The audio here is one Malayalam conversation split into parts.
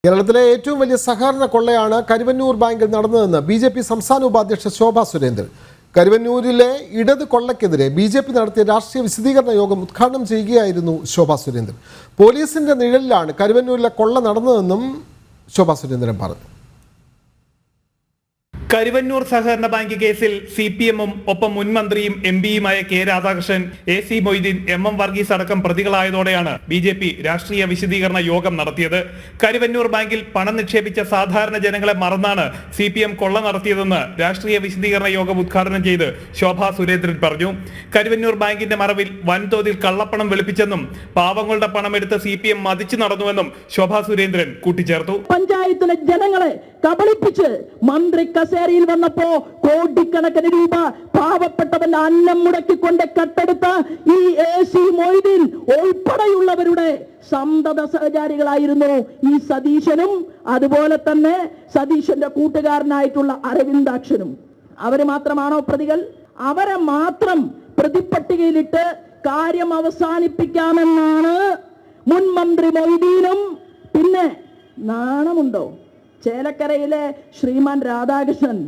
കേരളത്തിലെ ഏറ്റവും വലിയ സഹകരണ കൊള്ളയാണ് കരുവന്നൂർ ബാങ്കിൽ നടന്നതെന്ന് ബി.ജെ.പി. സംസ്ഥാന ഉപാധ്യക്ഷ ശോഭാ സുരേന്ദ്രൻ. കരുവന്നൂരിലെ ഇടത് കൊള്ളയ്ക്കെതിരെ ബി.ജെ.പി. നടത്തിയ രാഷ്ട്രീയ വിശദീകരണ യോഗം ഉദ്ഘാടനം ചെയ്യുകയായിരുന്നു ശോഭാ സുരേന്ദ്രൻ. പോലീസിന്റെ നിഴലിലാണ് കരുവന്നൂരിലെ കൊള്ള നടന്നതെന്നും ശോഭാ സുരേന്ദ്രൻ പറഞ്ഞു. കരുവന്നൂർ സഹകരണ ബാങ്ക് കേസിൽ CPM-ഉം ഒപ്പം മുൻ മന്ത്രിയും MP-യുമായ K Radhakrishnan, AC Moideen, MM Varghese അടക്കം പ്രതികളായതോടെയാണ് ബി.ജെ.പി. രാഷ്ട്രീയ വിശദീകരണ യോഗം നടത്തിയത്. കരുവന്നൂർ ബാങ്കിൽ പണം നിക്ഷേപിച്ച സാധാരണ ജനങ്ങളെ മറന്നാണ് CPM കൊള്ള നടത്തിയതെന്ന് രാഷ്ട്രീയ വിശദീകരണ യോഗം ഉദ്ഘാടനം ചെയ്ത് ശോഭാ സുരേന്ദ്രൻ പറഞ്ഞു. കരുവന്നൂർ ബാങ്കിന്റെ മറവിൽ വൻതോതിൽ കള്ളപ്പണം വെളുപ്പിച്ചെന്നും പാവങ്ങളുടെ പണമെടുത്ത് CPM മതിച്ചു നടന്നുവെന്നും ശോഭാ സുരേന്ദ്രൻ കൂട്ടിച്ചേർത്തു. പഞ്ചായത്തിലെ ജനങ്ങളെ കബളിപ്പിച്ച് മന്ത്രി കസേരയിൽ വന്നപ്പോ കോടിക്കണക്കിന് രൂപ പാവപ്പെട്ടവന്റെ അന്നം മുടക്കിക്കൊണ്ട് കട്ടെടുത്ത ഈ AC മൊയ്തീൻ ഉൾപ്പെടെയുള്ളവരുടെ സന്തത സഹചാരികളായിരുന്നു ഈ സതീശനും അതുപോലെ തന്നെ സതീശന്റെ കൂട്ടുകാരനായിട്ടുള്ള അരവിന്ദാക്ഷനും. അവര് മാത്രമാണോ പ്രതികൾ? അവരെ മാത്രം പ്രതിപ്പട്ടികയിലിട്ട് കാര്യം അവസാനിപ്പിക്കാമെന്നാണ് മുൻ മന്ത്രി മൊയ്തീനും. പിന്നെ നാണമുണ്ടോ? ചേലക്കരയിലെ ശ്രീമാൻ രാധാകൃഷ്ണൻ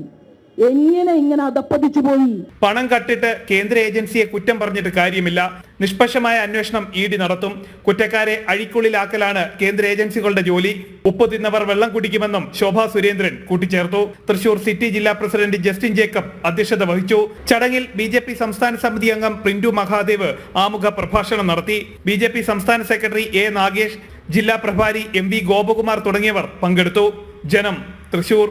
ഇങ്ങനെ അതപ്പതിച്ചു പോയി? പണം കട്ടിട്ട് കേന്ദ്ര ഏജൻസിയെ കുറ്റം പറഞ്ഞിട്ട് കാര്യമില്ല. നിഷ്പക്ഷമായ അന്വേഷണം ED നടത്തും. കുറ്റക്കാരെ അഴിക്കുള്ളിലാക്കലാണ് കേന്ദ്ര ഏജൻസികളുടെ ജോലി. ഉപ്പ് തിന്നവർ വെള്ളം കുടിക്കുമെന്നും ശോഭാ സുരേന്ദ്രൻ കൂട്ടിച്ചേർത്തു. തൃശൂർ സിറ്റി ജില്ലാ പ്രസിഡന്റ് ജസ്റ്റിൻ ജേക്കബ് അധ്യക്ഷത വഹിച്ചു. ചടങ്ങിൽ ബി.ജെ.പി. സംസ്ഥാന സമിതി അംഗം പ്രിന്റു മഹാദേവ് ആമുഖ പ്രഭാഷണം നടത്തി. ബി.ജെ.പി. സംസ്ഥാന സെക്രട്ടറി A. നാഗേഷ്, ജില്ലാ പ്രഭാരി MV ഗോപകുമാർ തുടങ്ങിയവർ പങ്കെടുത്തു. ജനം, തൃശൂർ.